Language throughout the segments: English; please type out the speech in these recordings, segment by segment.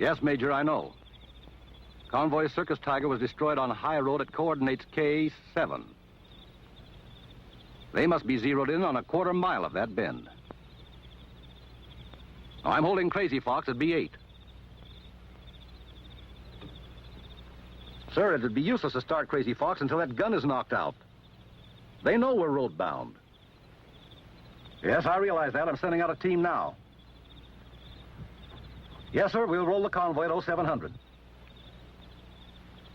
Yes, Major, I know. Convoy Circus Tiger was destroyed on High Road at coordinates K7. They must be zeroed in on a quarter mile of that bend. Now, I'm holding Crazy Fox at B8. Sir, it would be useless to start Crazy Fox until that gun is knocked out. They know we're road-bound. Yes, I realize that. I'm sending out a team now. Yes, sir, we'll roll the convoy at 0700.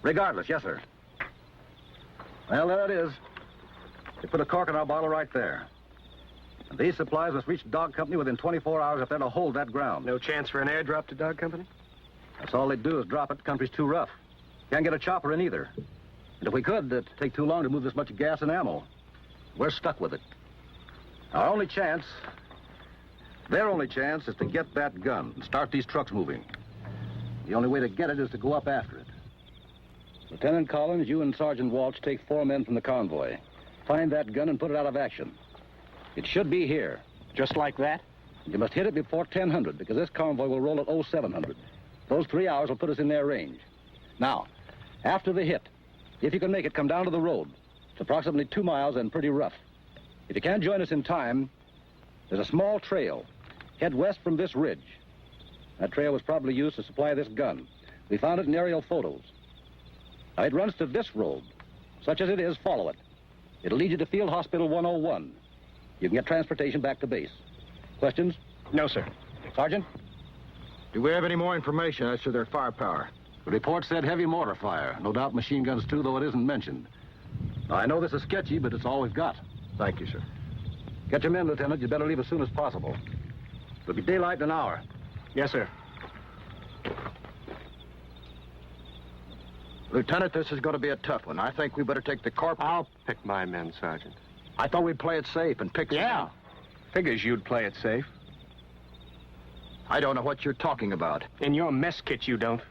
Regardless, yes, sir. Well, there it is. They put a cork in our bottle right there. And these supplies must reach Dog Company within 24 hours if they're to hold that ground. No chance for an airdrop to Dog Company? That's all they'd do is drop it. The country's too rough. Can't get a chopper in either. And if we could, it'd take too long to move this much gas and ammo. We're stuck with it. Our only chance, their only chance, is to get that gun and start these trucks moving. The only way to get it is to go up after it. Lieutenant Collins, you and Sergeant Walsh take 4 men from the convoy. Find that gun and put it out of action. It should be here. Just like that? You must hit it before 1000, because this convoy will roll at 0700. Those 3 hours will put us in their range. Now, after the hit, if you can make it, come down to the road. It's approximately 2 miles and pretty rough. If you can't join us in time, there's a small trail. Head west from this ridge. That trail was probably used to supply this gun. We found it in aerial photos. Now, it runs to this road. Such as it is, follow it. It'll lead you to Field Hospital 101. You can get transportation back to base. Questions? No, sir. Sergeant? Do we have any more information as to their firepower? The report said heavy mortar fire. No doubt machine guns, too, though it isn't mentioned. Now, I know this is sketchy, but it's all we've got. Thank you, sir. Get your men, Lieutenant. You'd better leave as soon as possible. It'll be daylight in an hour. Yes, sir. Lieutenant, this is going to be a tough one. I think we better take the corporal. I'll pick my men, Sergeant. I thought we'd play it safe and pick... Yeah. Figures you'd play it safe. I don't know what you're talking about. In your mess kit, you don't.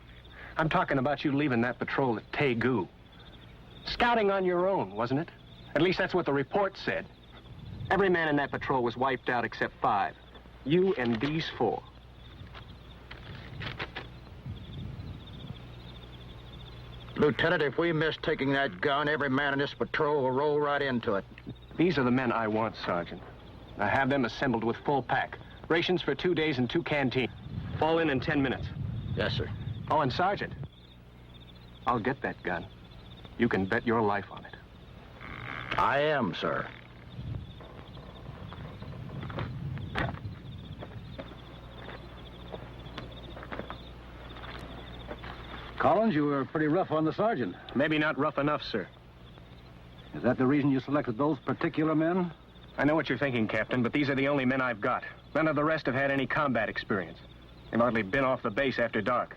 I'm talking about you leaving that patrol at Taegu. Scouting on your own, wasn't it? At least that's what the report said. Every man in that patrol was wiped out except 5. You and these 4. Lieutenant, if we miss taking that gun, every man in this patrol will roll right into it. These are the men I want, Sergeant. I have them assembled with full pack. Rations for 2 days and 2 canteens. Fall in 10 minutes. Yes, sir. Oh, and Sergeant, I'll get that gun. You can bet your life on it. I am, sir. Collins, you were pretty rough on the sergeant. Maybe not rough enough, sir. Is that the reason you selected those particular men? I know what you're thinking, Captain, but these are the only men I've got. None of the rest have had any combat experience. They've hardly been off the base after dark.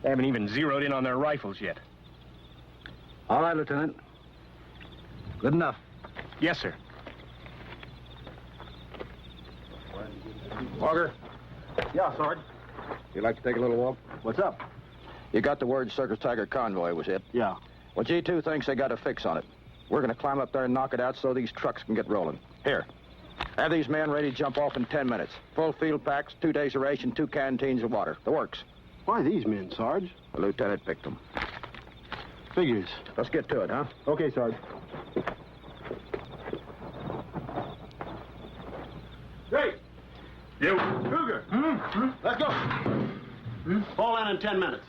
They haven't even zeroed in on their rifles yet. All right, Lieutenant. Good enough. Yes, sir. Walker, Yeah, Sergeant. you like to take a little walk? What's up? You got the word Circus Tiger convoy was hit. Yeah. Well, G2 thinks they got a fix on it. We're going to climb up there and knock it out so these trucks can get rolling. Here. Have these men ready to jump off in 10 minutes. Full field packs, 2 days of ration, 2 canteens of water. The works. Why these men, Sarge? The lieutenant picked them. Figures. Let's get to it, huh? Okay, Sarge. Great. You. Cougar. Let's go. Fall in 10 minutes.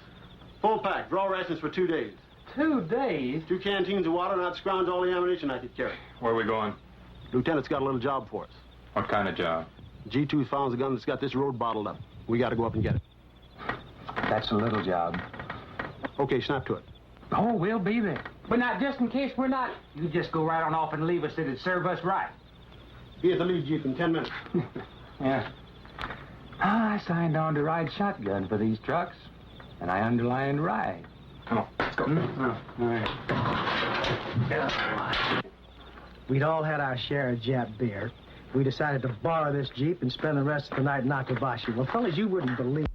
Full pack. Draw rations for 2 days. 2 days? 2 canteens of water, and I'd scrounge all the ammunition I could carry. Where are we going? Lieutenant's got a little job for us. What kind of job? G2 found the gun that's got this road bottled up. We got to go up and get it. That's a little job. Okay, snap to it. Oh, we'll be there. But not just in case we're not. You just go right on off and leave us. It'd serve us right. Be at the lead jeep in 10 minutes. Yeah. I signed on to ride shotgun for these trucks, and I underlined ride. Come on, let's go. All right. We'd all had our share of Jap beer. We decided to borrow this Jeep and spend the rest of the night in Nakabashi. Well, fellas, you wouldn't believe.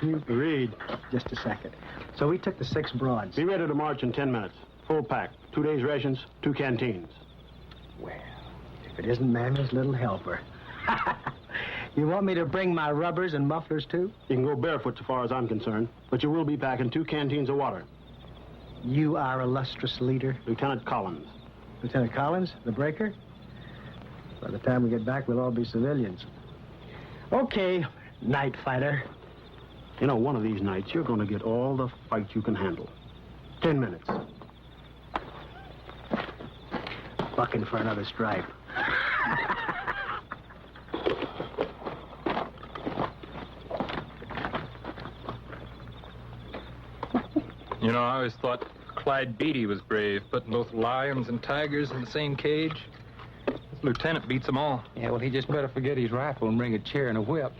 you? Agreed. Just a second. So we took the 6 broads. Be ready to march in 10 minutes. Full pack. 2 days' rations, 2 canteens. Well, if it isn't Mammy's little helper. You want me to bring my rubbers and mufflers, too? You can go barefoot so far as I'm concerned, but you will be packing 2 canteens of water. You, our illustrious leader. Lieutenant Collins. Lieutenant Collins, the breaker? By the time we get back, we'll all be civilians. Okay, night fighter. You know, one of these nights, you're going to get all the fight you can handle. 10 minutes. Bucking for another stripe. You know, I always thought Clyde Beatty was brave, putting both lions and tigers in the same cage. This lieutenant beats them all. Yeah, well, he just better forget his rifle and bring a chair and a whip.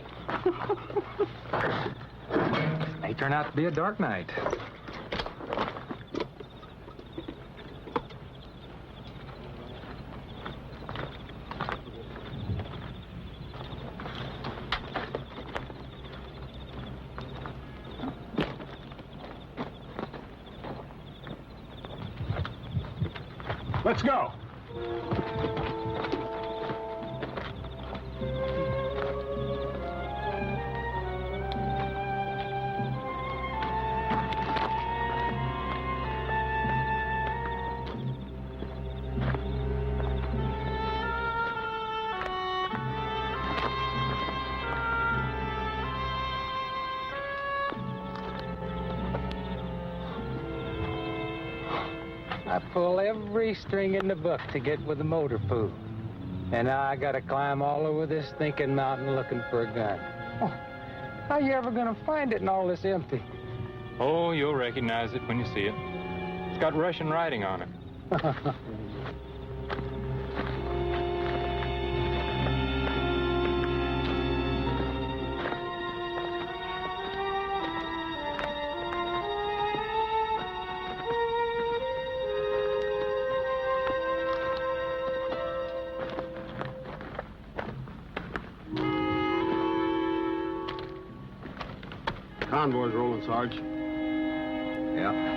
May turn out to be a dark night. Let's go. I pull every string in the book to get with the motor pool. And now I gotta climb all over this stinking mountain looking for a gun. Oh, how you ever gonna find it in all this empty? Oh, you'll recognize it when you see it. It's got Russian writing on it. Convoy's rolling, Sarge. Yeah.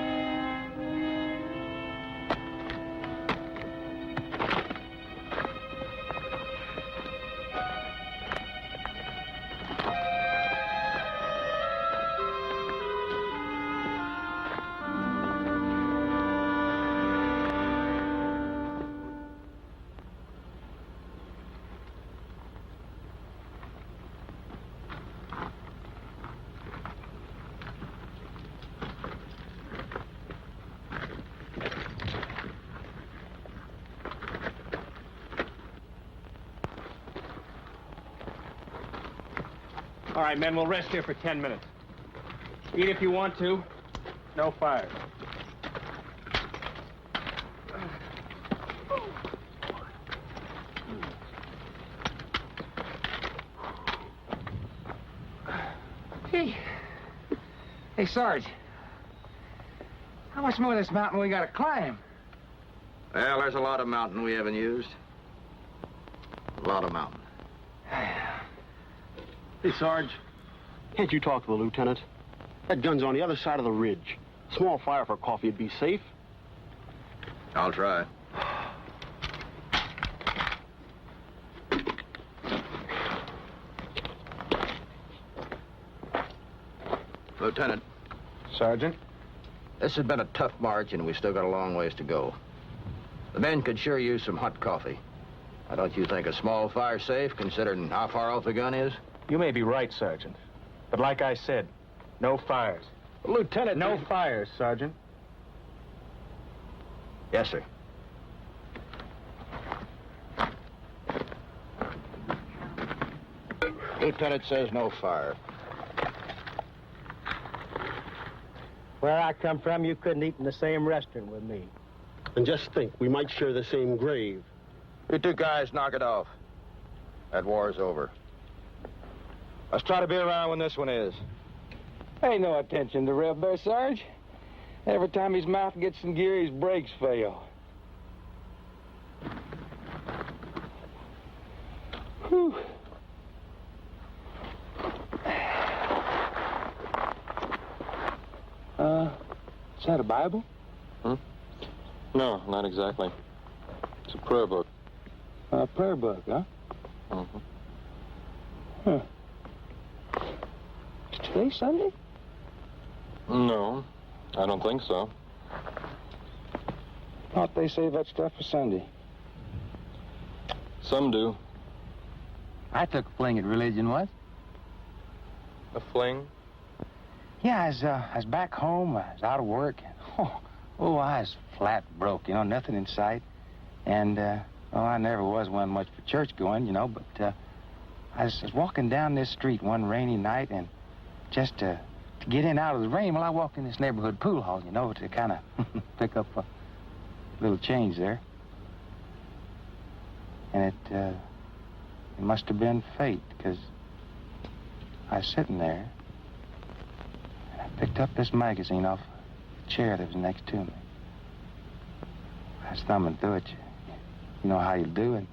All right, men, we'll rest here for 10 minutes. Eat if you want to. No fires. Hey, Sarge. How much more of this mountain we gotta climb? Well, there's a lot of mountain we haven't used. A lot of mountain. Hey, Sarge, can't you talk to the lieutenant? That gun's on the other side of the ridge. Small fire for coffee would be safe. I'll try. Lieutenant. Sergeant? This has been a tough march, and we still got a long ways to go. The men could sure use some hot coffee. Why don't you think a small fire safe, considering how far off the gun is? You may be right, Sergeant. But like I said, no fires. Lieutenant... No fires, Sergeant. Yes, sir. Lieutenant says no fire. Where I come from, you couldn't eat in the same restaurant with me. And just think, we might share the same grave. You 2 guys knock it off. That war's over. Let's try to be around when this one is. Pay no attention to Red Bear, Sarge. Every time his mouth gets in gear, his brakes fail. Whew. that, a Bible? No, not exactly. It's a prayer book. A prayer book, huh? Mm-hmm. Huh. Is today Sunday? No, I don't think so. Thought they save that stuff for Sunday. Some do. I took a fling at religion once. A fling? Yeah, I was back home. I was out of work. Oh, I was flat broke, nothing in sight. And, I never was one much for church going, but I was walking down this street one rainy night, and just to get in out of the rain, well, I walked in this neighborhood pool hall, to kind of pick up a little change there. And it must have been fate, because I was sitting there, and I picked up this magazine off the chair that was next to me. I was thumbing through it. You know how you do, and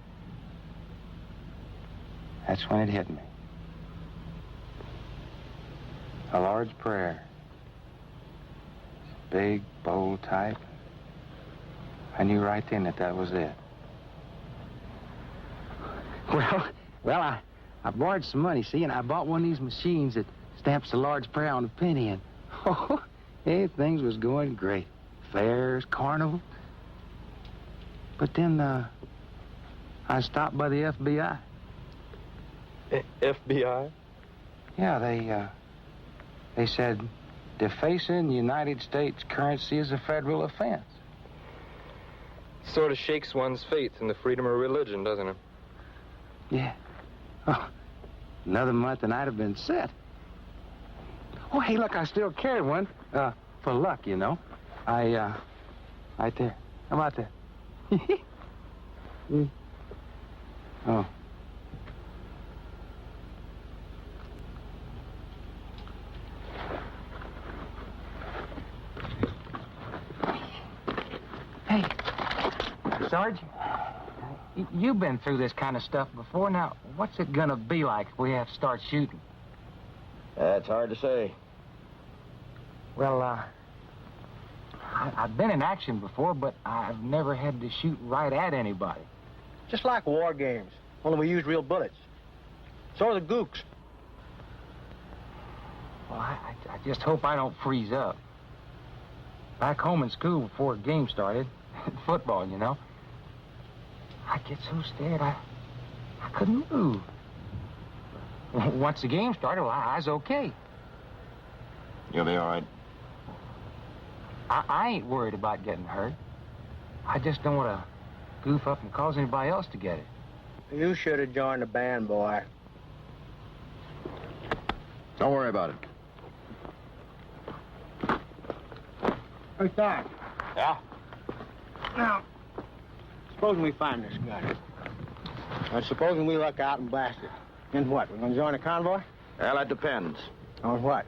that's when it hit me. A Lord's Prayer. Big, bold type. I knew right then that was it. Well, I borrowed some money, see, and I bought one of these machines that stamps the Lord's Prayer on a penny, and things was going great. Fairs, carnival. But then, I was stopped by the FBI. FBI? Yeah, they said defacing the United States currency is a federal offense. Sort of shakes one's faith in the freedom of religion, doesn't it? Yeah. Oh, another month and I'd have been set. Oh, hey, look, I still carry one. For luck, right there. How about that? Oh. Hey, Sarge, you've been through this kind of stuff before. Now, what's it gonna be like if we have to start shooting? That's hard to say. Well, I've been in action before, but I've never had to shoot right at anybody. Just like war games, only we use real bullets. So are the gooks. Well, I just hope I don't freeze up. Back home in school before the game started, football, I get so scared I couldn't move. Once the game started, well, I was okay. You'll be all right. I ain't worried about getting hurt. I just don't want to goof up and cause anybody else to get it. You should have joined the band, boy. Don't worry about it. Hey, Doc. Yeah? Now, supposing we find this gun. And supposing we luck out and blast it. Then what? We're going to join a convoy? Well, that depends. On what?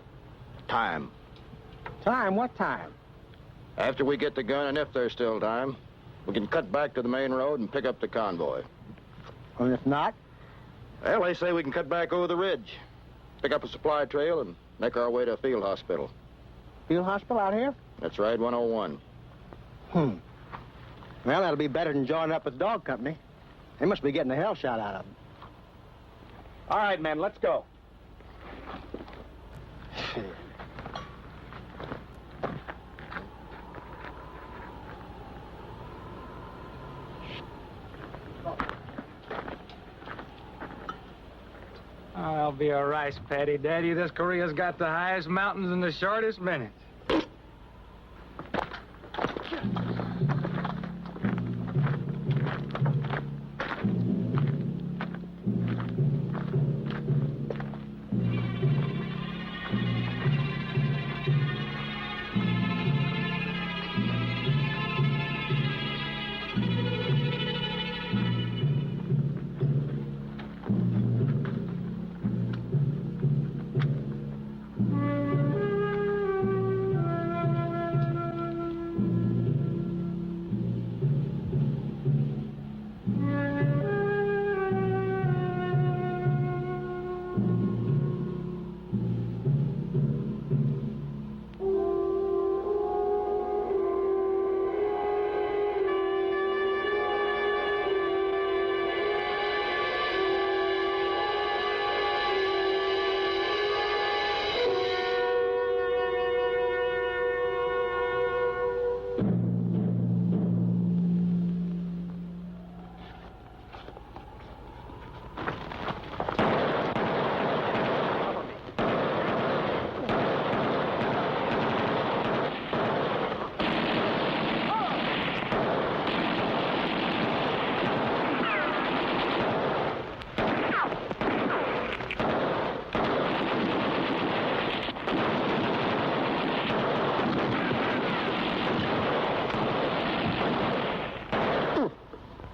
Time. Time? What time? After we get the gun, and if there's still time, we can cut back to the main road and pick up the convoy. And if not? Well, they say we can cut back over the ridge, pick up a supply trail, and make our way to a field hospital. Field hospital out here? That's right, 101. Well, that'll be better than joining up with the dog company. They must be getting the hell shot out of them. All right, men, let's go. I'll be a rice paddy, Daddy. This Korea's got the highest mountains and the shortest minutes.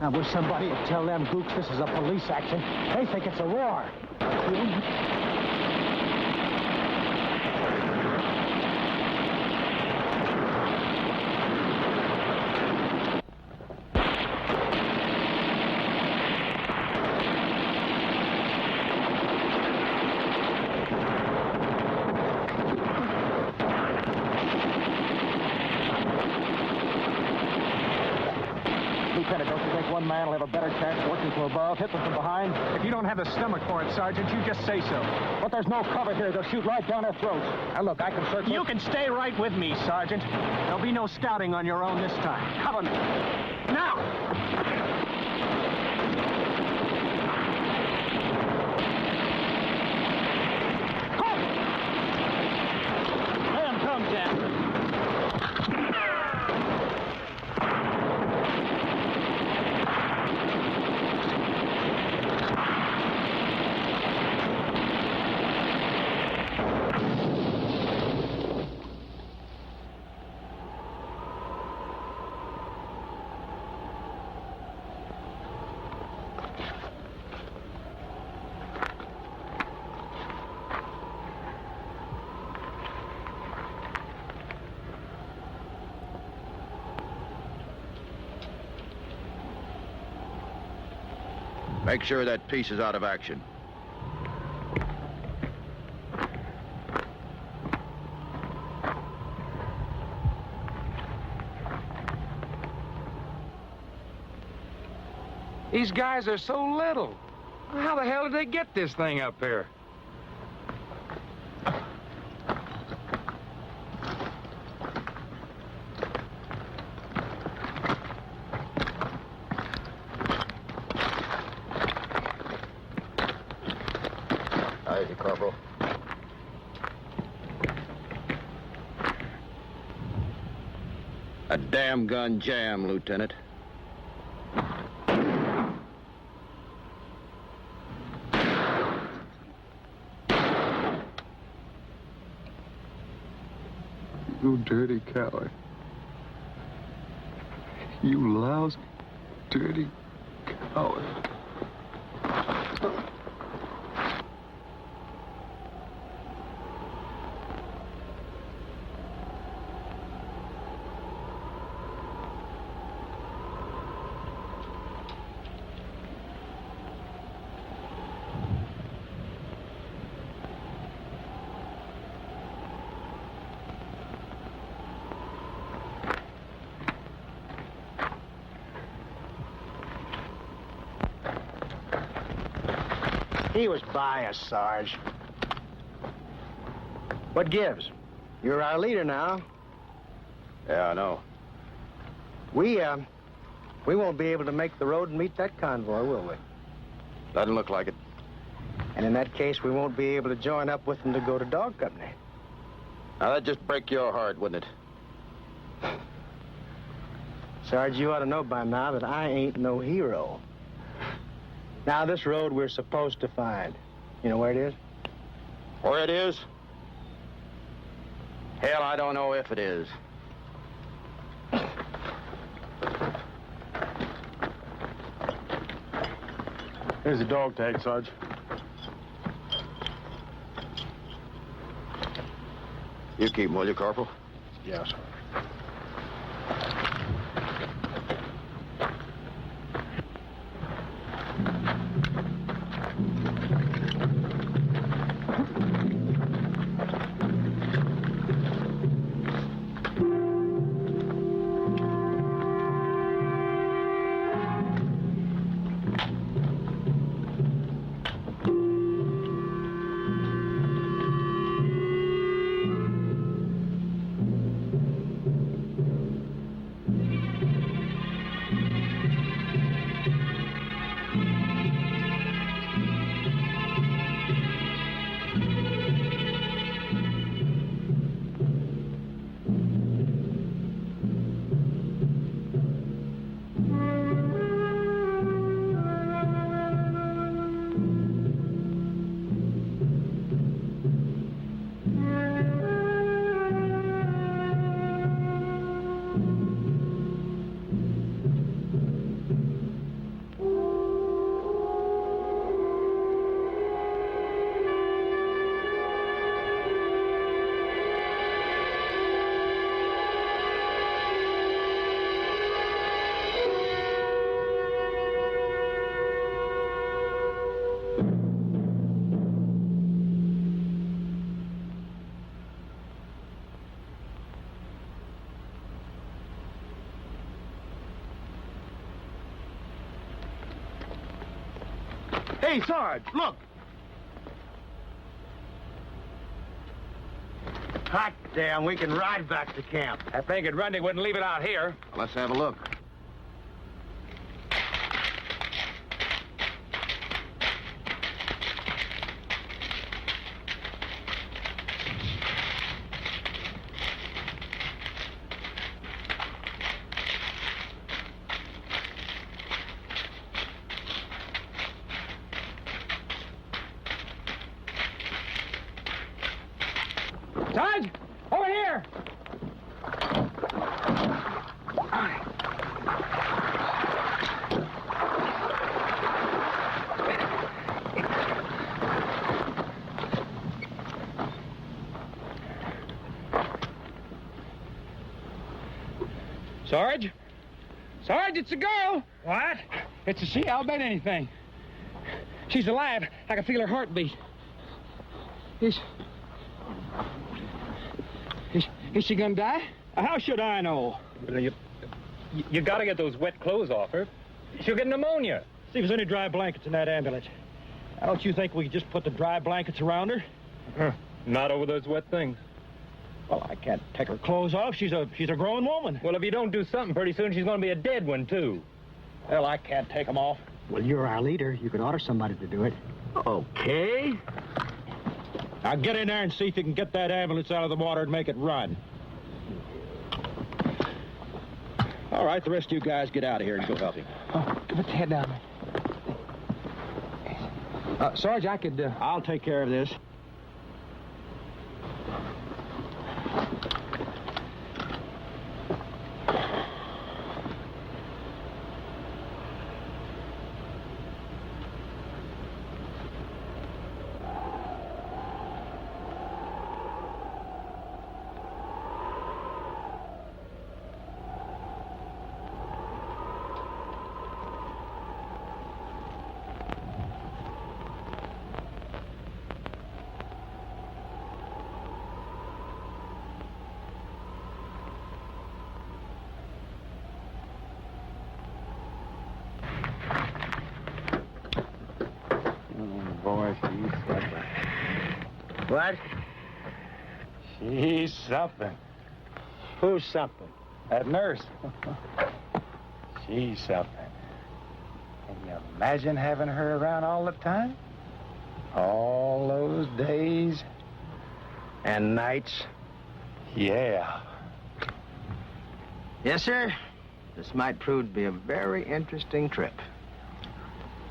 I wish somebody would tell them gooks this is a police action. They think it's a war. Lieutenant, don't you think one man will have a better chance working from above, hitting from behind? If you don't have the stomach for it, Sergeant, you just say so. But there's no cover here. They'll shoot right down our throats. Now, look, I can search... You can stay right with me, Sergeant. There'll be no scouting on your own this time. Cover me. Now! Let him come, Jack. Make sure that piece is out of action. These guys are so little. How the hell did they get this thing up here? Aye, Corporal. A damn gun jam, Lieutenant. You dirty coward. You lousy, dirty coward. He was by us, Sarge. What gives? You're our leader now. Yeah, I know. We won't be able to make the road and meet that convoy, will we? Doesn't look like it. And in that case, we won't be able to join up with them to go to Dog Company. Now, that'd just break your heart, wouldn't it? Sarge, you ought to know by now that I ain't no hero. Now, this road we're supposed to find. You know where it is? Where it is? Hell, I don't know if it is. Here's the dog tag, Sarge. You keep him, will you, Corporal? Yes, sir. Hey, Sarge, look. Hot damn, we can ride back to camp. I figured Grundy wouldn't leave it out here. Let's have a look. Sarge, over here. Sarge? Sarge, it's a girl. What? It's a she. I'll bet anything. She's alive. I can feel her heartbeat. Is she gonna die? How should I know? You gotta get those wet clothes off her. She'll get pneumonia. See if there's any dry blankets in that ambulance. Now, don't you think we could just put the dry blankets around her? Not over those wet things. Well, I can't take her clothes off. She's a grown woman. Well, if you don't do something, pretty soon she's gonna be a dead one, too. Well, I can't take them off. Well, you're our leader. You could order somebody to do it. Okay. Now get in there and see if you can get that ambulance out of the water and make it run. All right, the rest of you guys get out of here and go help him. Oh, put the head down. Sarge, I could... I'll take care of this. Boy, she's something. What? She's something. Who's something? That nurse. She's something. Can you imagine having her around all the time? All those days And nights? Yeah. Yes, sir. This might prove to be a very interesting trip.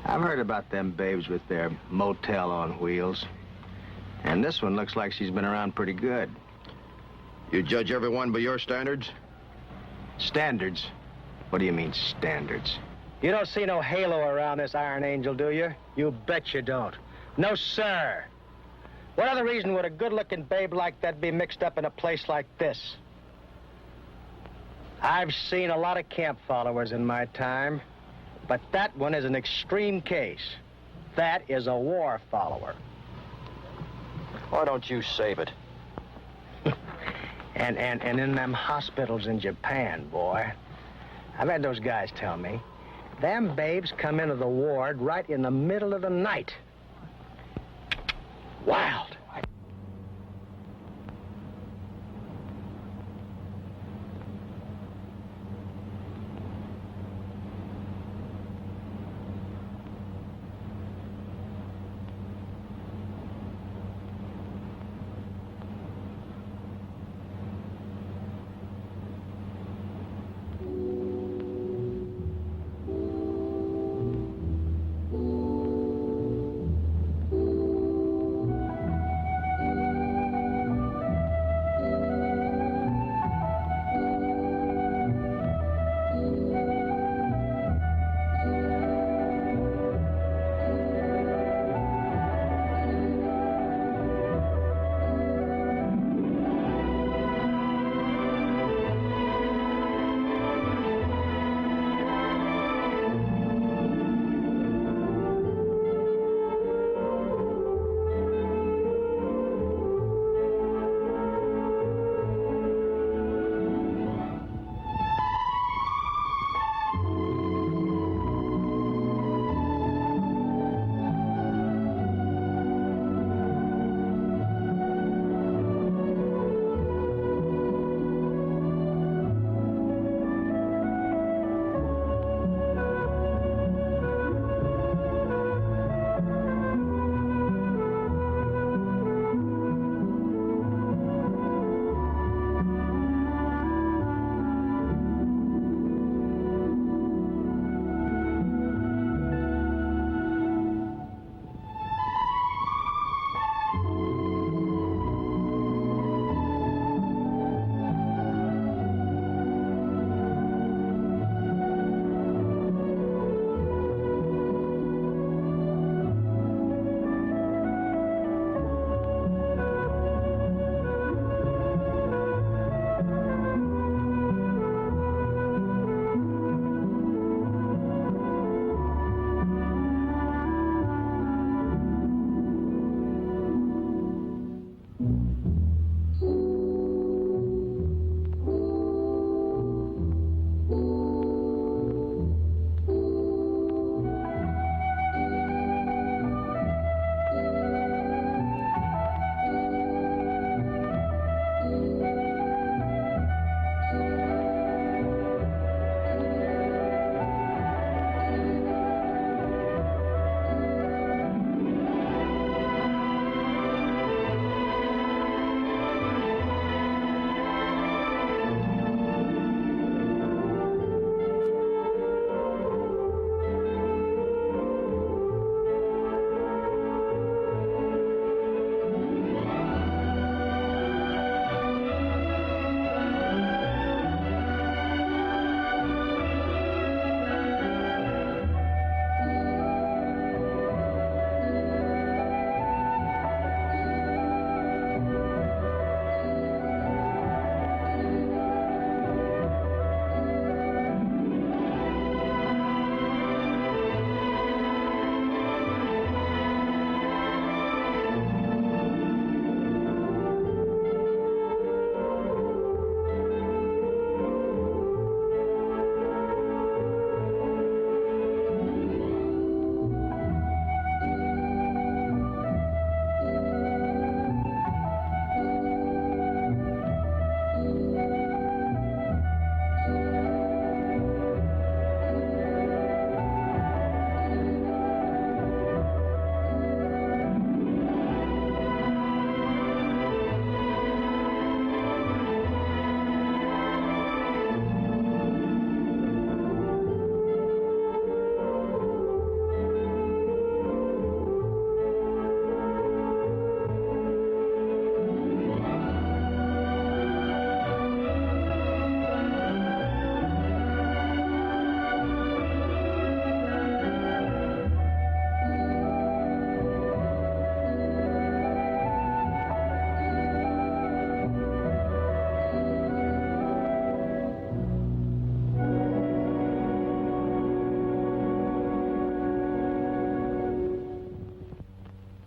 I've heard about them babes with their motel on wheels. And this one looks like she's been around pretty good. You judge everyone by your standards? Standards? What do you mean, standards? You don't see no halo around this Iron Angel, do you? You bet you don't. No, sir. What other reason would a good-looking babe like that be mixed up in a place like this? I've seen a lot of camp followers in my time, but that one is an extreme case. That is a war follower. Why don't you save it? And in them hospitals in Japan, boy, I've had those guys tell me, them babes come into the ward right in the middle of the night. Wild.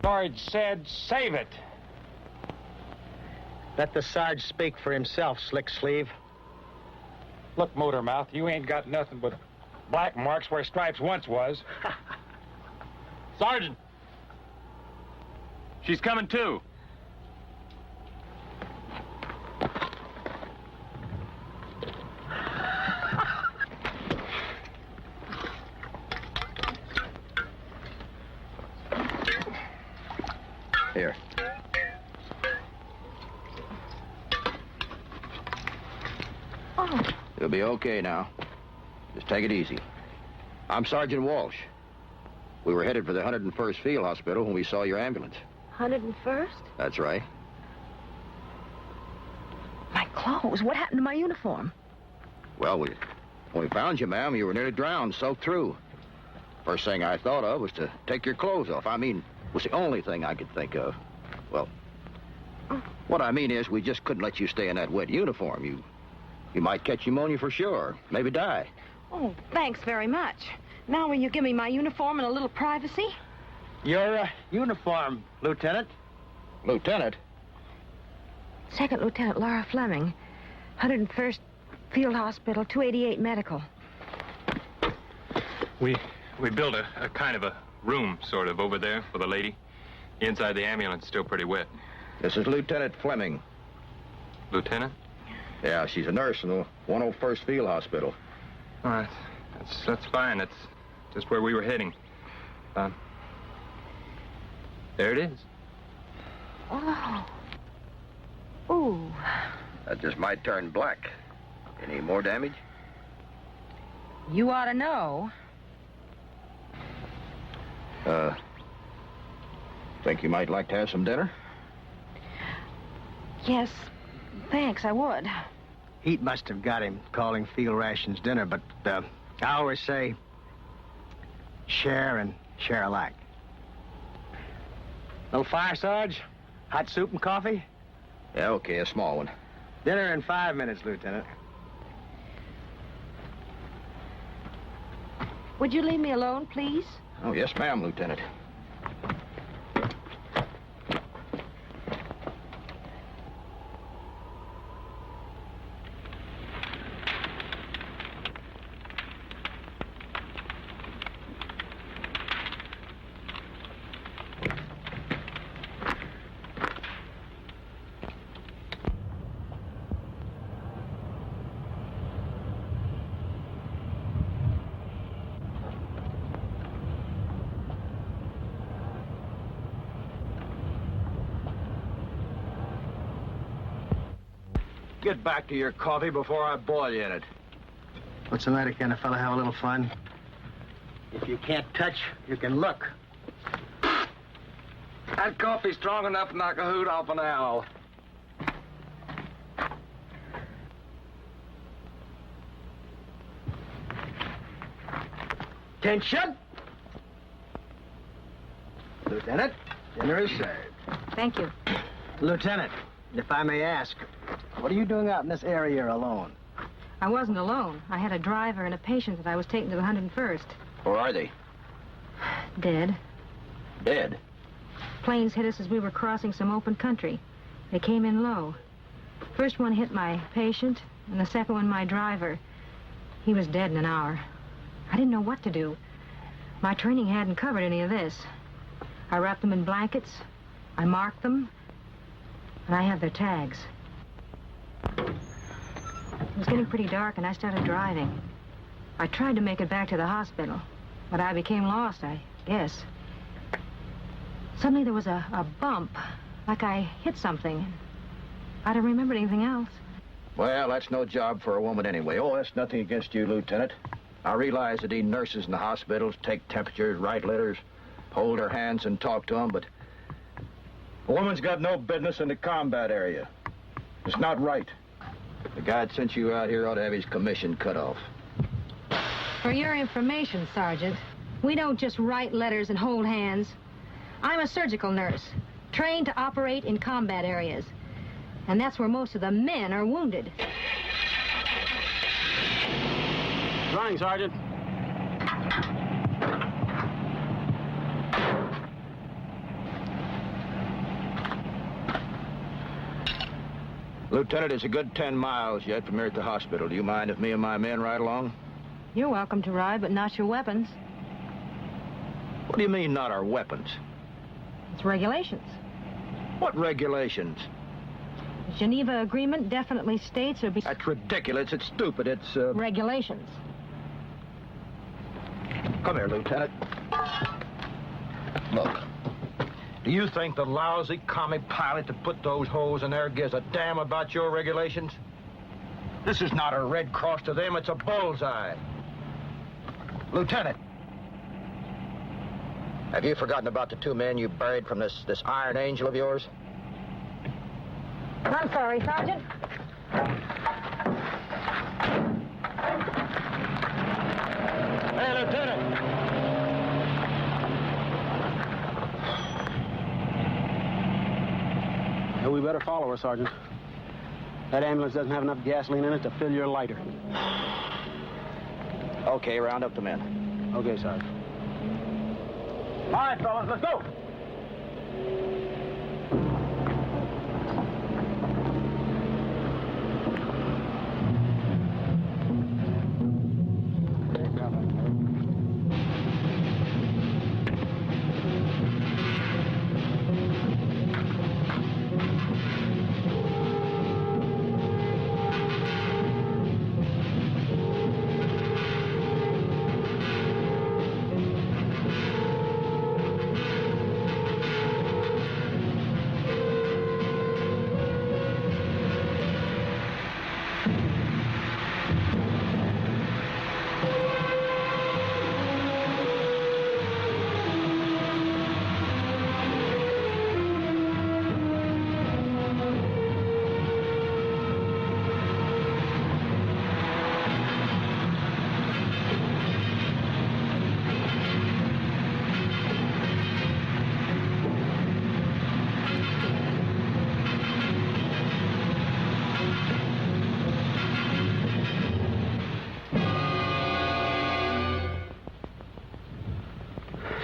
Sarge said save it. Let the Sarge speak for himself, Slick Sleeve. Look, Motormouth, you ain't got nothing but black marks where stripes once was. Sergeant! She's coming too. Here. Oh. You'll be okay now. Just take it easy. I'm Sergeant Walsh. We were headed for the 101st Field Hospital when we saw your ambulance. 101st? That's right. My clothes. What happened to my uniform? Well, when we found you, ma'am, you were nearly drowned, soaked through. First thing I thought of was to take your clothes off. I mean, it was the only thing I could think of. Well, what I mean is we just couldn't let you stay in that wet uniform. You might catch pneumonia for sure, maybe die. Oh, thanks very much. Now will you give me my uniform and a little privacy? Your uniform, Lieutenant. Lieutenant? Second Lieutenant Laura Fleming, 101st Field Hospital, 288 Medical. We built a kind of a room, sort of, over there for the lady. Inside the ambulance is still pretty wet. This is Lieutenant Fleming. Lieutenant? Yeah, she's a nurse in the 101st Field Hospital. All right. That's fine. That's just where we were heading. There it is. Oh. Ooh. That just might turn black. Any more damage? You ought to know. Think you might like to have some dinner? Yes, thanks, I would. Heat must have got him calling field rations dinner, but I always say share and share alike. Little fire, Sarge? Hot soup and coffee? Yeah, okay, a small one. Dinner in 5 minutes, Lieutenant. Would you leave me alone, please? Oh, yes, ma'am, Lieutenant. Get back to your coffee before I boil you in it. What's the matter? Can a fella have a little fun? If you can't touch, you can look. That coffee's strong enough to knock a hoot off an owl. Attention! Lieutenant, dinner is served. Thank you. Lieutenant, if I may ask, what are you doing out in this area alone? I wasn't alone. I had a driver and a patient that I was taking to the 101st. Where are they? Dead. Dead? Planes hit us as we were crossing some open country. They came in low. First one hit my patient, and the second one my driver. He was dead in an hour. I didn't know what to do. My training hadn't covered any of this. I wrapped them in blankets, I marked them, and I have their tags. It was getting pretty dark, and I started driving. I tried to make it back to the hospital, but I became lost, I guess. Suddenly there was a bump, like I hit something. I don't remember anything else. Well, that's no job for a woman anyway. Oh, that's nothing against you, Lieutenant. I realize that these nurses in the hospitals take temperatures, write letters, hold their hands and talk to them, but a woman's got no business in the combat area. It's not right. The guy that sent you out here ought to have his commission cut off. For your information, Sergeant, we don't just write letters and hold hands. I'm a surgical nurse, trained to operate in combat areas. And that's where most of the men are wounded. Drawing, Sergeant. Lieutenant, it's a good 10 miles yet from here at the hospital. Do you mind if me and my men ride along? You're welcome to ride, but not your weapons. What do you mean, not our weapons? It's regulations. What regulations? The Geneva Agreement definitely states there'll be... That's ridiculous. It's stupid. It's, regulations. Come here, Lieutenant. Look. Do you think the lousy commie pilot that put those holes in there gives a damn about your regulations? This is not a Red Cross to them. It's a bullseye. Lieutenant. Have you forgotten about the 2 men you buried from this Iron Angel of yours? I'm sorry, Sergeant. Hey, Lieutenant! Yeah, we better follow her, Sergeant. That ambulance doesn't have enough gasoline in it to fill your lighter. Okay, round up the men. Okay, Sergeant. All right, fellas, let's go.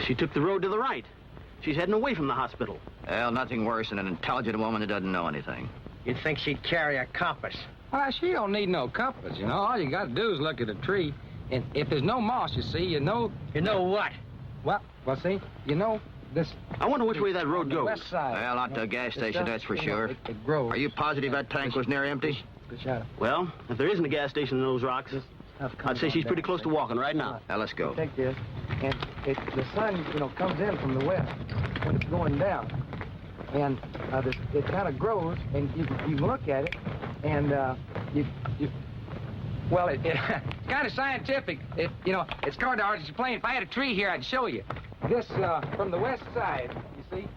She took the road to the right. She's heading away from the hospital. Well, nothing worse than an intelligent woman that doesn't know anything. You'd think she'd carry a compass. Well, she don't need no compass, you know. All you got to do is look at a tree. And if there's no moss, you see, you know... You know what? Well, see, you know, this... I wonder which way that road goes. West side. Well, not the gas station, that's for sure. It grows. Are you positive that tank was near empty? Well, if there isn't a gas station in those rocks, I'd say she's pretty close to walking right now. Now, let's go. Take this, and the sun, you know, comes in from the west when it's going down. And it kind of grows, and you look at it, and well, it's kind of scientific. You know, it's kind of hard to explain. If I had a tree here, I'd show you. This, from the west side, you see?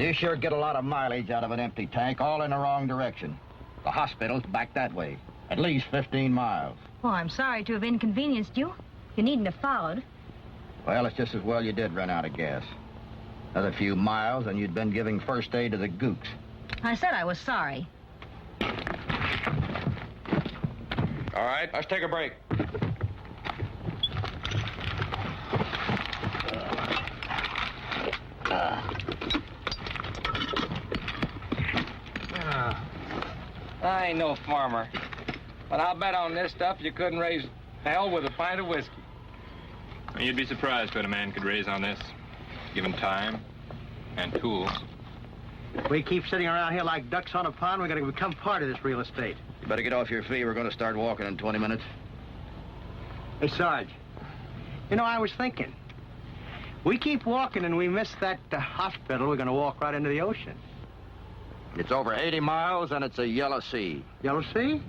Well, you sure get a lot of mileage out of an empty tank, all in the wrong direction. The hospital's back that way, at least 15 miles. Oh, I'm sorry to have inconvenienced you. You needn't have followed. Well, it's just as well you did run out of gas. Another few miles, and you'd been giving first aid to the gooks. I said I was sorry. All right, let's take a break. I ain't no farmer, but I'll bet on this stuff you couldn't raise hell with a pint of whiskey. You'd be surprised what a man could raise on this, given time and tools. If we keep sitting around here like ducks on a pond, we're going to become part of this real estate. You better get off your feet. We're going to start walking in 20 minutes. Hey, Sarge, you know, I was thinking, we keep walking and we miss that hospital, we're going to walk right into the ocean. It's over 80 miles, and it's a yellow sea. Yellow Sea?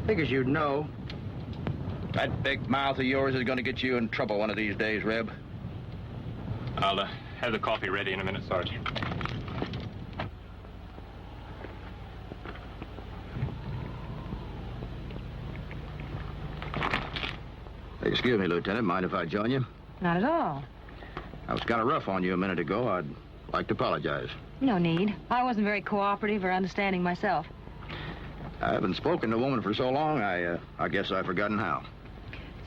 Figures you'd know. That big mouth of yours is going to get you in trouble one of these days, Reb. I'll have the coffee ready in a minute, Sergeant. Excuse me, Lieutenant. Mind if I join you? Not at all. I was kind of rough on you a minute ago. I'd like to apologize. No need. I wasn't very cooperative or understanding myself. I haven't spoken to a woman for so long, I guess I've forgotten how.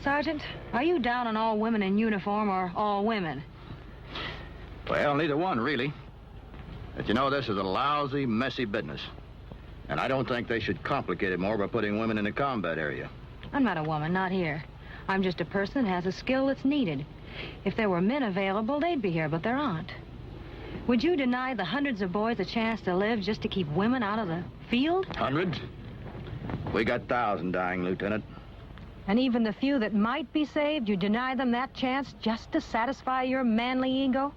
Sergeant, are you down on all women in uniform or all women? Well, neither one, really. But you know, this is a lousy, messy business. And I don't think they should complicate it more by putting women in the combat area. I'm not a woman, not here. I'm just a person who has a skill that's needed. If there were men available, they'd be here, but there aren't. Would you deny the hundreds of boys a chance to live just to keep women out of the field? Hundreds? We got 1,000 dying, Lieutenant. And even the few that might be saved, you deny them that chance just to satisfy your manly ego?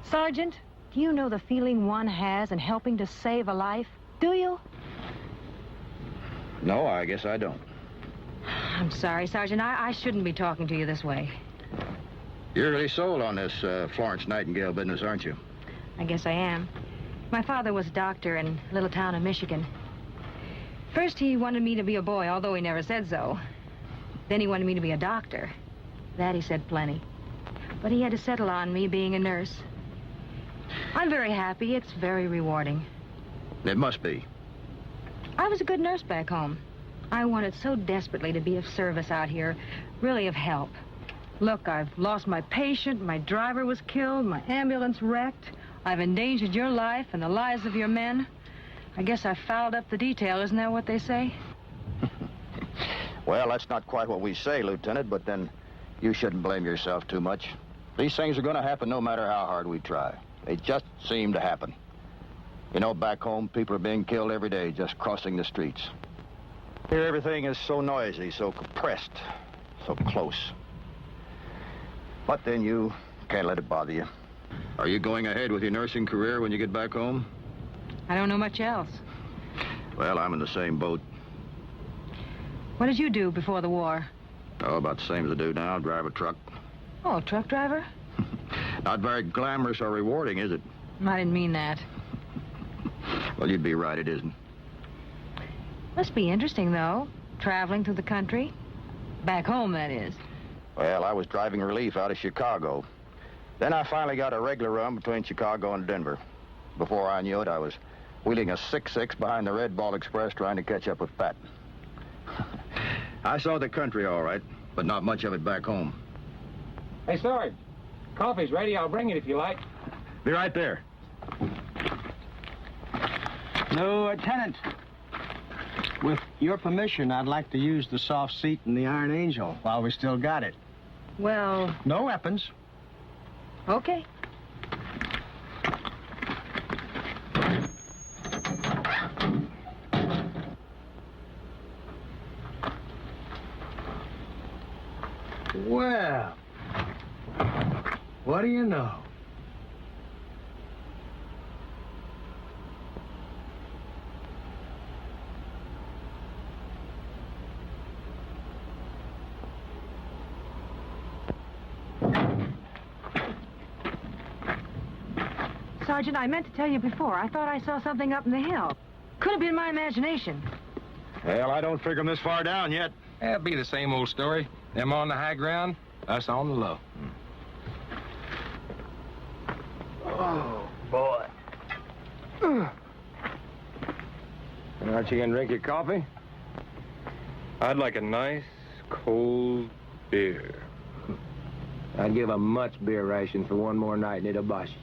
Sergeant, do you know the feeling one has in helping to save a life? Do you? No, I guess I don't. I'm sorry, Sergeant. I shouldn't be talking to you this way. You're really sold on this Florence Nightingale business, aren't you? I guess I am. My father was a doctor in a little town in Michigan. First, he wanted me to be a boy, although he never said so. Then he wanted me to be a doctor. That he said plenty. But he had to settle on me being a nurse. I'm very happy. It's very rewarding. It must be. I was a good nurse back home. I wanted so desperately to be of service out here, really of help. Look, I've lost my patient, my driver was killed, my ambulance wrecked. I've endangered your life and the lives of your men. I guess I fouled up the detail, isn't that what they say? Well, that's not quite what we say, Lieutenant, but then you shouldn't blame yourself too much. These things are going to happen no matter how hard we try. They just seem to happen. You know, back home, people are being killed every day just crossing the streets. Here, everything is so noisy, so compressed, so close. But then you can't let it bother you. Are you going ahead with your nursing career when you get back home? I don't know much else. Well, I'm in the same boat. What did you do before the war? Oh, about the same as I do now, drive a truck. Oh, a truck driver? Not very glamorous or rewarding, is it? I didn't mean that. Well, you'd be right, it isn't. Must be interesting, though, traveling through the country. Back home, that is. Well, I was driving relief out of Chicago. Then I finally got a regular run between Chicago and Denver. Before I knew it, I was wheeling a 6-6 behind the Red Ball Express trying to catch up with Pat. I saw the country all right, but not much of it back home. Hey, Sarge, coffee's ready. I'll bring it if you like. Be right there. Lieutenant, with your permission, I'd like to use the soft seat in the Iron Angel while we still got it. Well... No weapons. Okay. Well, what do you know? Sergeant, I meant to tell you before. I thought I saw something up in the hill. Could have been my imagination. Well, I don't figure them this far down yet. It'll be the same old story. Them on the high ground, us on the low. Oh, boy. Aren't you going to drink your coffee? I'd like a nice, cold beer. I'd give a much beer ration for one more night in Itabashi.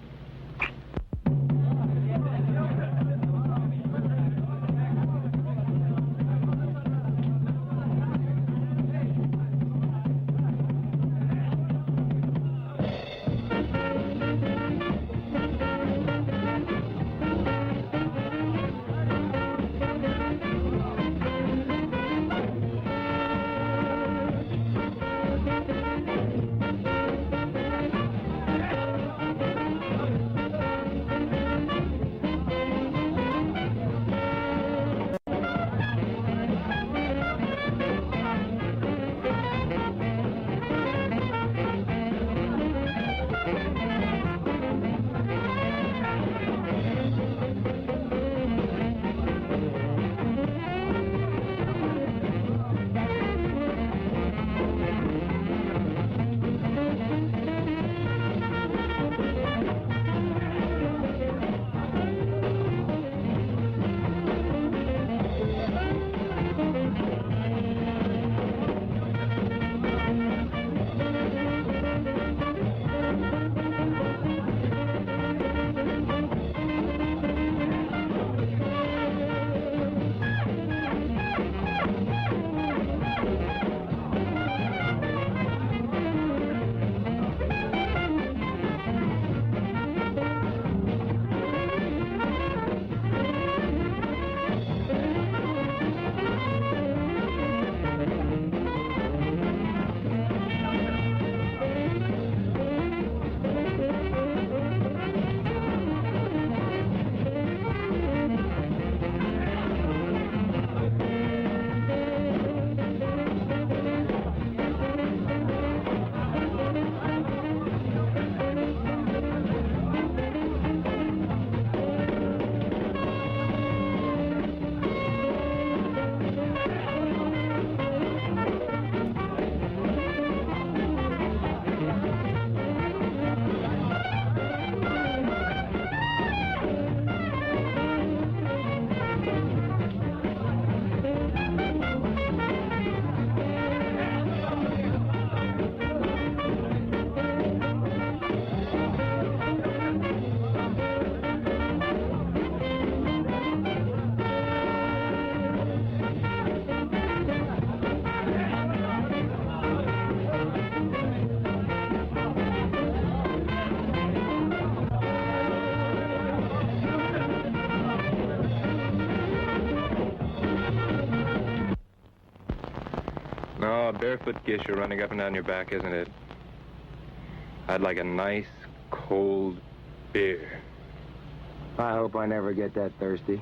No, a barefoot gish you're running up and down your back, isn't it? I'd like a nice, cold beer. I hope I never get that thirsty.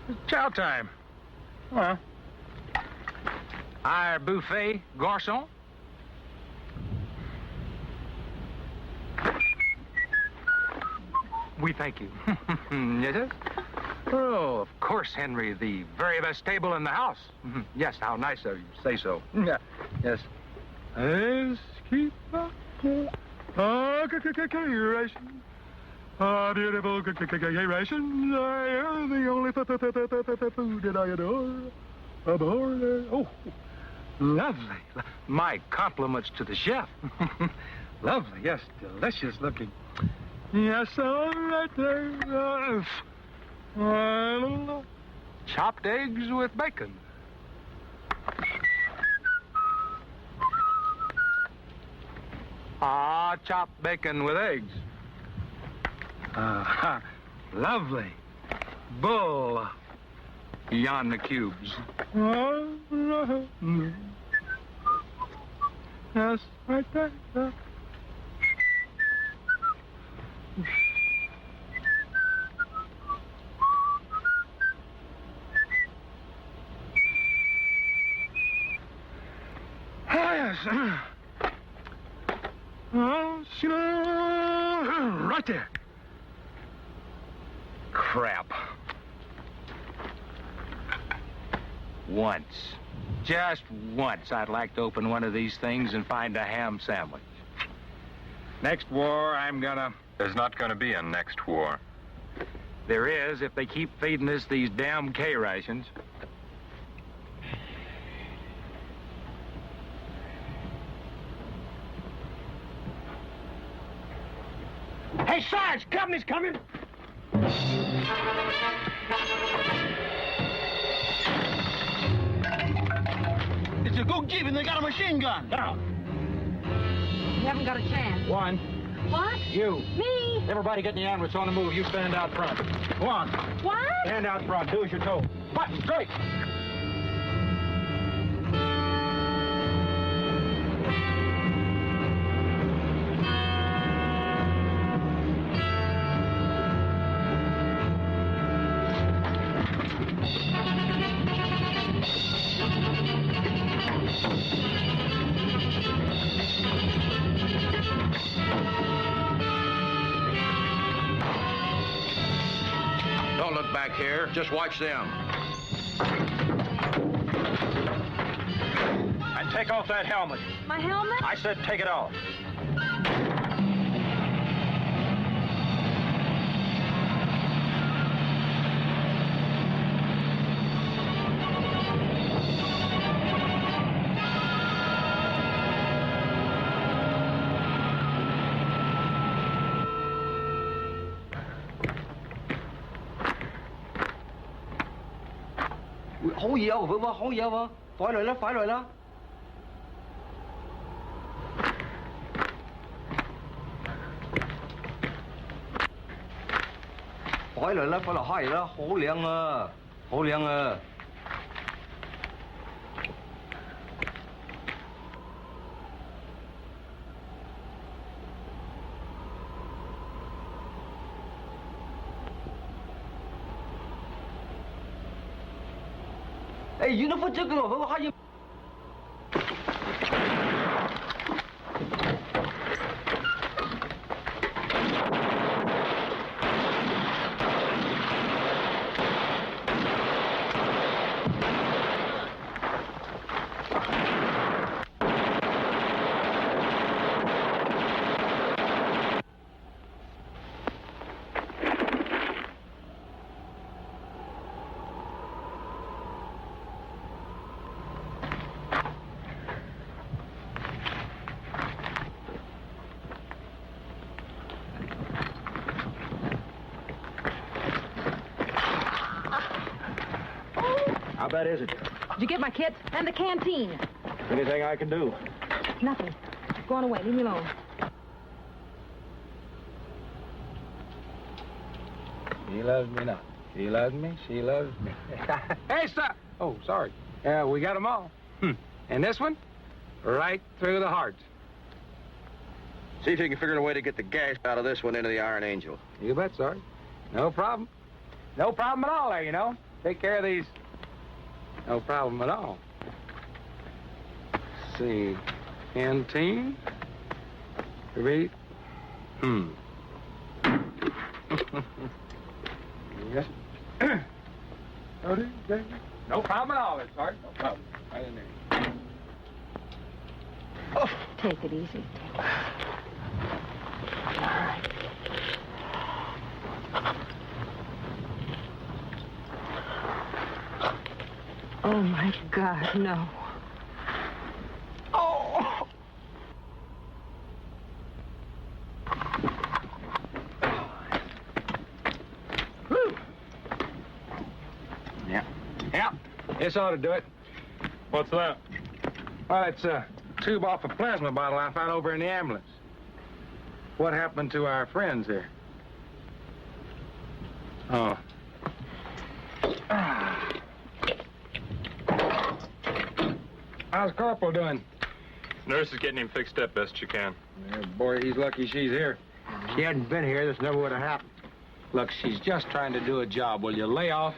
It's chow time. Well, our buffet, garçon. We thank you. Yes, sir? Oh, of course, Henry, the very best table in the house. Yes, how nice of you to say so. Yeah, yes. Ration. Beautiful ration. The only food that I adore. Oh, lovely. My compliments to the chef. Lovely, yes, delicious looking. Yes, all right there. Chopped eggs with bacon. Chopped bacon with eggs. Lovely. Bull. Beyond the cubes. Yes, right there. Right there. Crap. Once, just once, I'd like to open one of these things and find a ham sandwich. Next war, I'm gonna... There's not going to be a next war. There is, if they keep feeding us these damn K rations. Hey, Sarge, company's coming. It's a good jeep and they got a machine gun. Down. You haven't got a chance. One. What? You. Me? Everybody get in the ambulance on the move. You stand out front. Go on. What? Stand out front. Do as you're told. Button, straight. Don't look back here. Just watch them. And take off that helmet. My helmet? I said take it off. Hổ nhiều vợ vợ, hổ nhiều vợ. Phải rồi đó, phải rồi đó. Phải rồi đó, phải là hỏi đó, hổ liền à. Hổ liền à. Ê, you know what you're going to how you... How bad is it? Did you get my kit? And the canteen? Anything I can do? Nothing. Go on away. Leave me alone. She loves me now. She loves me. She loves me. Hey, stop. Oh, sorry. We got them all. And this one? Right through the heart. See if you can figure out a way to get the gas out of this one into the Iron Angel. You bet, Sarge. No problem. No problem at all there, you know. Take care of these. No problem at all. Let's see. Canteen. Read. Yes. No problem at all, there, Sarge. No problem. Right in there. Oh. Take it easy. All right. Oh, my God, no. Oh! Whew. Yeah. This ought to do it. What's that? Well, it's a tube off a plasma bottle I found over in the ambulance. What happened to our friends here? Oh. How's Corporal doing? Nurse is getting him fixed up best she can. Yeah, boy, he's lucky she's here. If she hadn't been here, this never would have happened. Look, she's just trying to do a job. Will you lay off?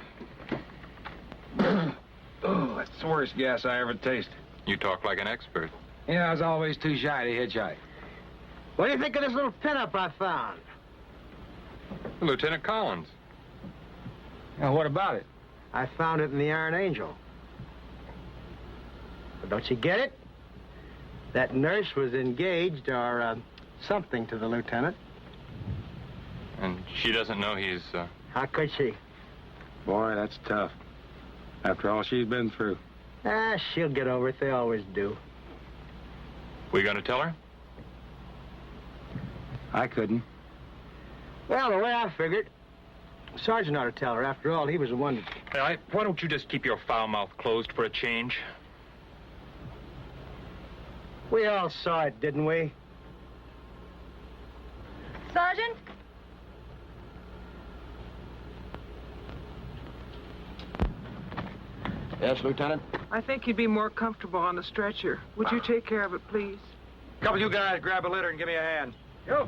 Oh, that's the worst gas I ever tasted. You talk like an expert. Yeah, I was always too shy to hitchhike. What do you think of this little pinup I found? Lieutenant Collins. Now, what about it? I found it in the Iron Angel. But don't you get it? That nurse was engaged or something to the lieutenant. And she doesn't know he's, How could she? Boy, that's tough. After all she's been through. She'll get over it. They always do. We gonna tell her? I couldn't. Well, the way I figured, Sergeant ought to tell her. After all, he was the one that... Hey, why don't you just keep your foul mouth closed for a change? We all saw it, didn't we? Sergeant? Yes, Lieutenant? I think you'd be more comfortable on the stretcher. Would you take care of it, please? Couple of you guys grab a litter and give me a hand. Yo.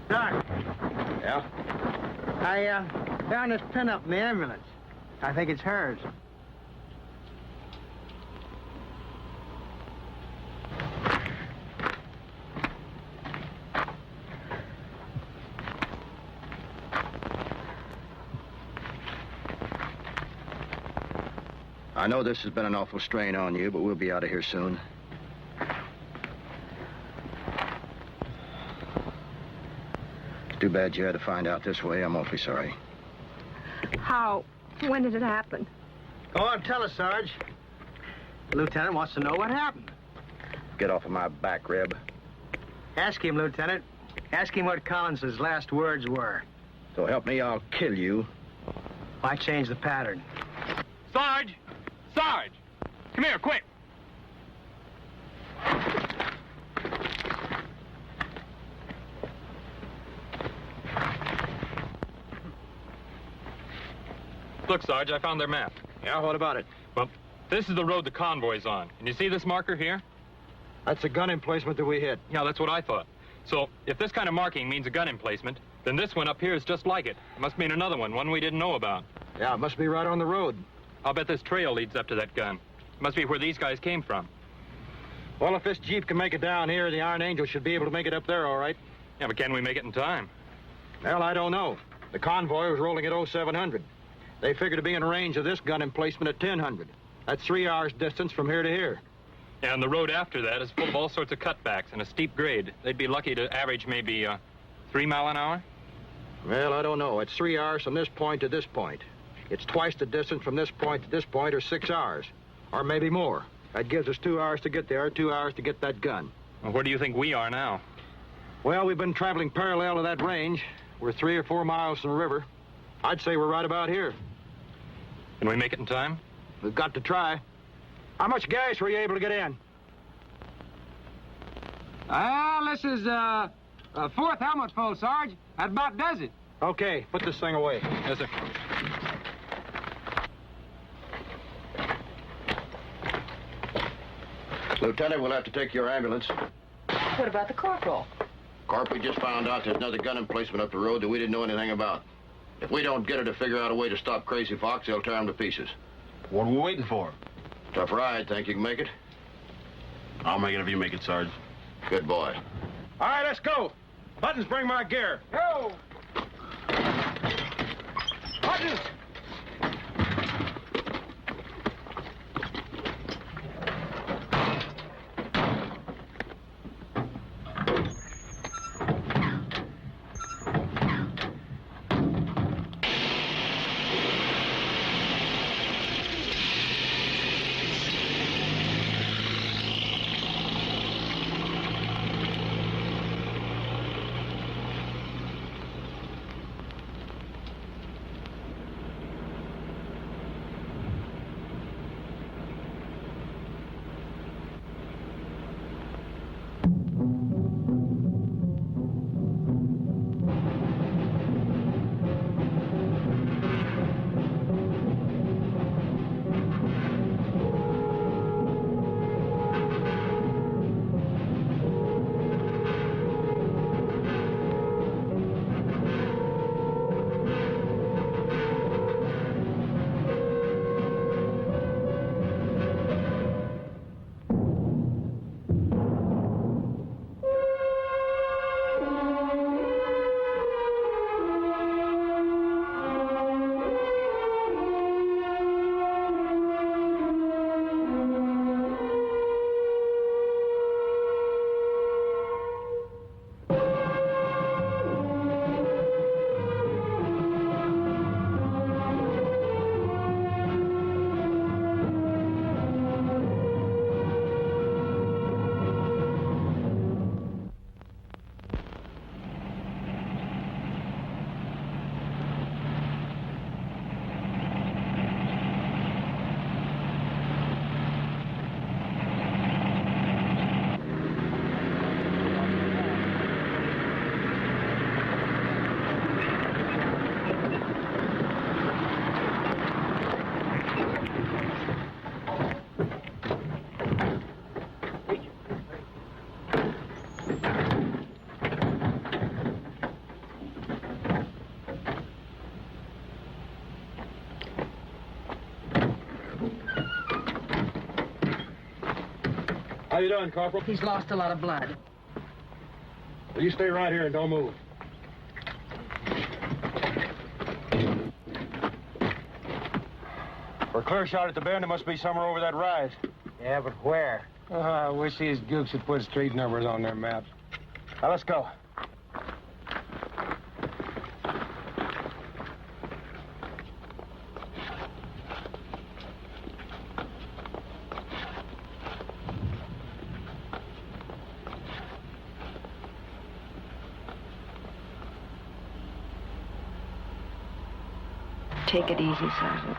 Doc. Yeah? I found this pin-up in the ambulance. I think it's hers. I know this has been an awful strain on you, but we'll be out of here soon. It's too bad you had to find out this way. I'm awfully sorry. How? When did it happen? Go on, tell us, Sarge. The lieutenant wants to know what happened. Get off of my back, Reb. Ask him, Lieutenant. Ask him what Collins's last words were. So help me, I'll kill you. Why change the pattern? Sarge! Sarge! Come here, quick! Look, Sarge, I found their map. Yeah, what about it? Well, this is the road the convoy's on. Can you see this marker here? That's the gun emplacement that we hit. Yeah, that's what I thought. So, if this kind of marking means a gun emplacement, then this one up here is just like it. It must mean another one we didn't know about. Yeah, it must be right on the road. I'll bet this trail leads up to that gun. It must be where these guys came from. Well, if this Jeep can make it down here, the Iron Angel should be able to make it up there, all right. Yeah, but can we make it in time? Well, I don't know. The convoy was rolling at 0700. They figured to be in range of this gun emplacement at 1000. That's 3 hours distance from here to here. Yeah, and the road after that is full of all sorts of cutbacks and a steep grade. They'd be lucky to average maybe 3 miles an hour? Well, I don't know. It's 3 hours from this point to this point. It's twice the distance from this point to this point, or 6 hours. Or maybe more. That gives us 2 hours to get there, 2 hours to get that gun. Well, where do you think we are now? Well, we've been traveling parallel to that range. We're 3 or 4 miles from the river. I'd say we're right about here. Can we make it in time? We've got to try. How much gas were you able to get in? This is, fourth helmet full, Sarge. That about does it. Okay, put this thing away. Yes, sir. Lieutenant, we'll have to take your ambulance. What about the corporal? Corp, we just found out there's another gun emplacement up the road that we didn't know anything about. If we don't get her to figure out a way to stop Crazy Fox, they'll tear him to pieces. What are we waiting for? Tough ride. Think you can make it? I'll make it if you make it, Sarge. Good boy. All right, let's go. Buttons, bring my gear. Go! Buttons! How you doing, Corporal? He's lost a lot of blood. Well, you stay right here and don't move. For a clear shot at the bend, it must be somewhere over that rise. Yeah, but where? I wish these gooks had put street numbers on their maps. Now, let's go. Take it easy, Sergeant.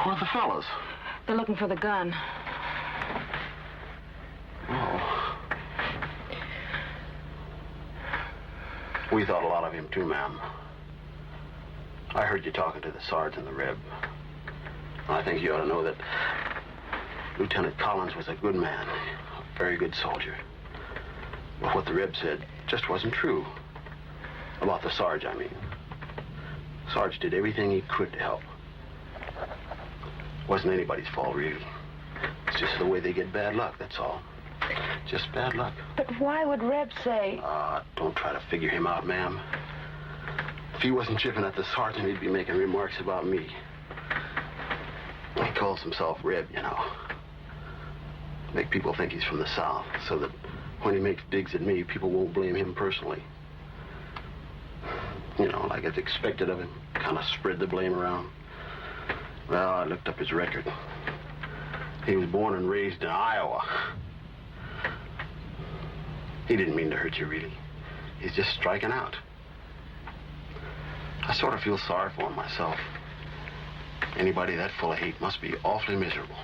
Where are the fellas? They're looking for the gun. Oh. We thought a lot of him, too, ma'am. I heard you talking to the sergeant in the rib. I think you ought to know that Lieutenant Collins was a good man, a very good soldier. But what the rib said just wasn't true. About the Sarge, I mean. Sarge did everything he could to help. Wasn't anybody's fault, really. It's just the way they get bad luck, that's all. Just bad luck. But why would Reb say... Don't try to figure him out, ma'am. If he wasn't chipping at the sergeant, he'd be making remarks about me. He calls himself Reb, you know. Make people think he's from the South, so that when he makes digs at me, people won't blame him personally. You know, like it's expected of him. Kind of spread the blame around. Well, I looked up his record. He was born and raised in Iowa. He didn't mean to hurt you, really. He's just striking out. I sort of feel sorry for him myself. Anybody that full of hate must be awfully miserable.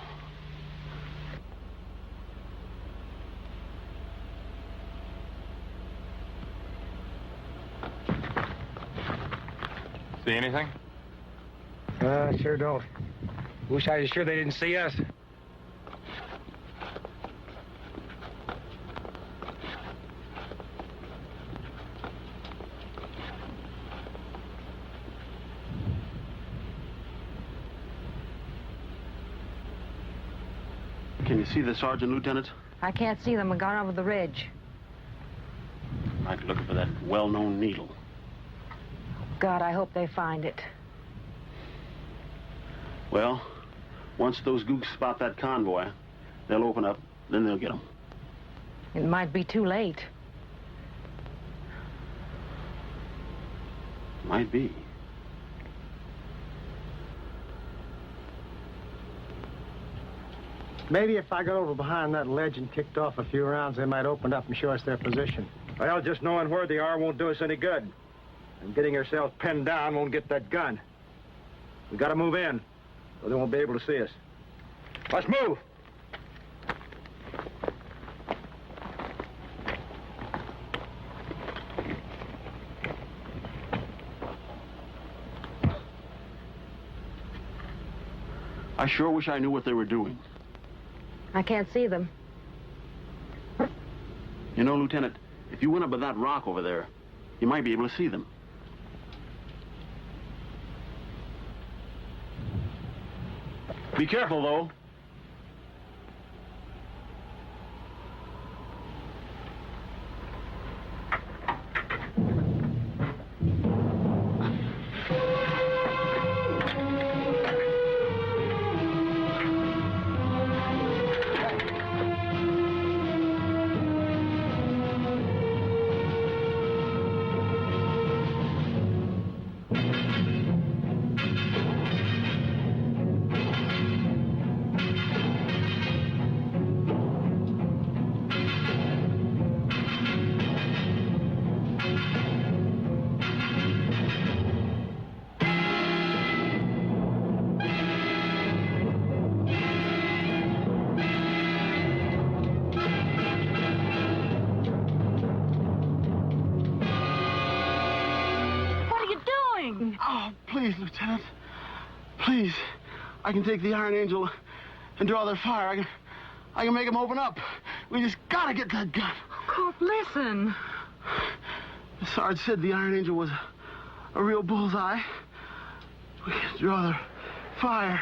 See anything? Sure don't. Wish I was sure they didn't see us. Can you see the sergeant, Lieutenant? I can't see them. We're gone over the ridge. I'd look for that well-known needle. God, I hope they find it. Well, once those gooks spot that convoy, they'll open up, then they'll get them. It might be too late. Might be. Maybe if I got over behind that ledge and kicked off a few rounds, they might open up and show us their position. Well, just knowing where they are won't do us any good. And getting ourselves pinned down won't get that gun. We gotta move in, or they won't be able to see us. Let's move! I sure wish I knew what they were doing. I can't see them. You know, Lieutenant, if you went up by that rock over there, you might be able to see them. Be careful, though. Oh, please, Lieutenant. Please. I can take the Iron Angel and draw their fire. I can make them open up. We just gotta get that gun. Corp, listen. The Sarge said the Iron Angel was a real bullseye. We can draw their fire.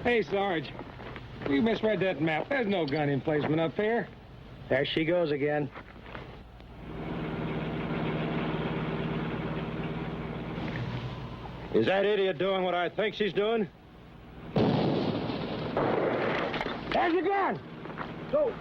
Hey, Sarge. You misread that map. There's no gun emplacement up here. There she goes again. Is that idiot doing what I think she's doing? There's your gun! Go!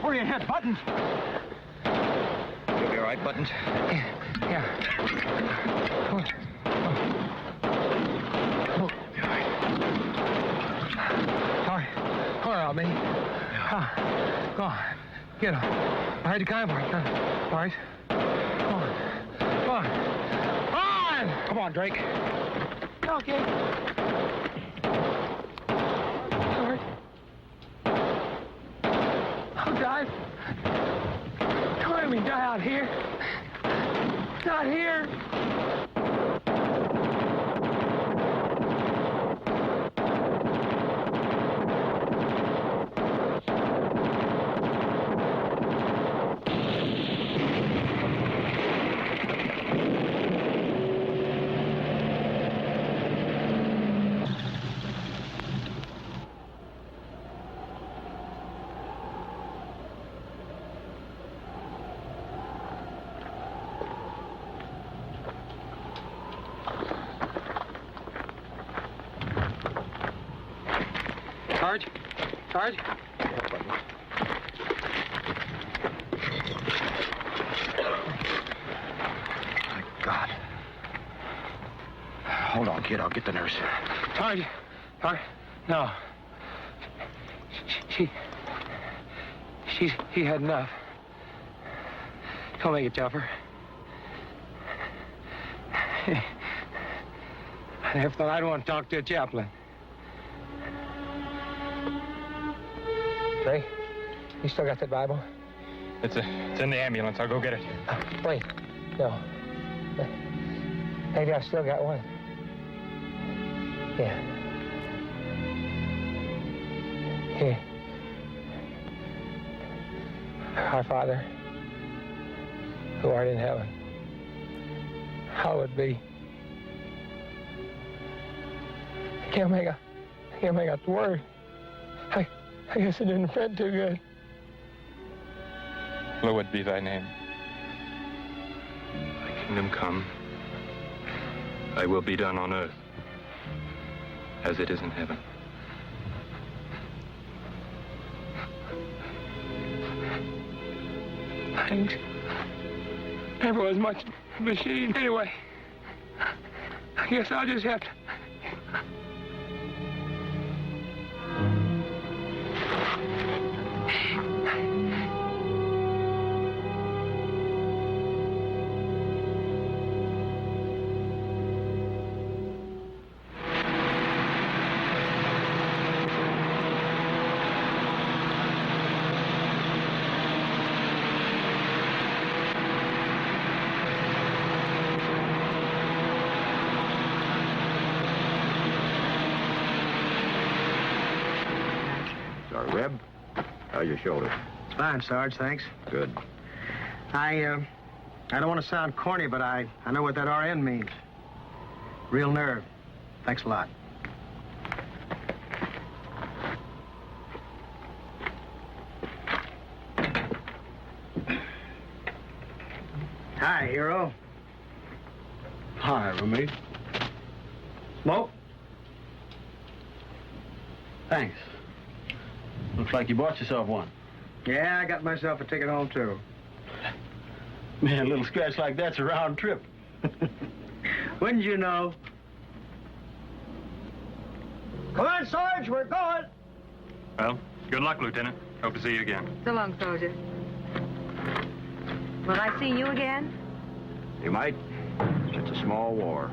Where are your head, Buttons? You'll be all right, Buttons. Yeah. Oh. Be all right. Sorry. All right, me. Go on. Get up. I heard the convoy. All right. Come on. Come on. On! Come on, Drake. Okay. Sorry. I'll die. Don't let me die out here. Not here. Sarge? Sarge? My God. Hold on, kid. I'll get the nurse. Sarge? Sarge? No. He had enough. Don't make it tougher. I never thought I'd want to talk to a chaplain. Ray, you still got that Bible? It's in the ambulance. I'll go get it. Wait, no. Maybe I still got one. Yeah. Here. Our Father, who art in heaven, hallowed be. I can't make out the word. I guess it didn't fit too good. Hallowed be thy name. Thy kingdom come. Thy will be done on earth as it is in heaven. Thanks. Never was much machine. Anyway, I guess I'll just have to. All right, Reb, how's your shoulder? It's fine, Sarge, thanks. Good. I don't want to sound corny, but I know what that RN means. Real nerve. Thanks a lot. Hi, hero. Hi, roommate. Smoke? Thanks. Looks like you bought yourself one. Yeah, I got myself a ticket home, too. Man, a little scratch like that's a round trip. Wouldn't you know? Come on, Sarge, we're going. Well, good luck, Lieutenant. Hope to see you again. So long, soldier. Will I see you again? You might. It's a small war.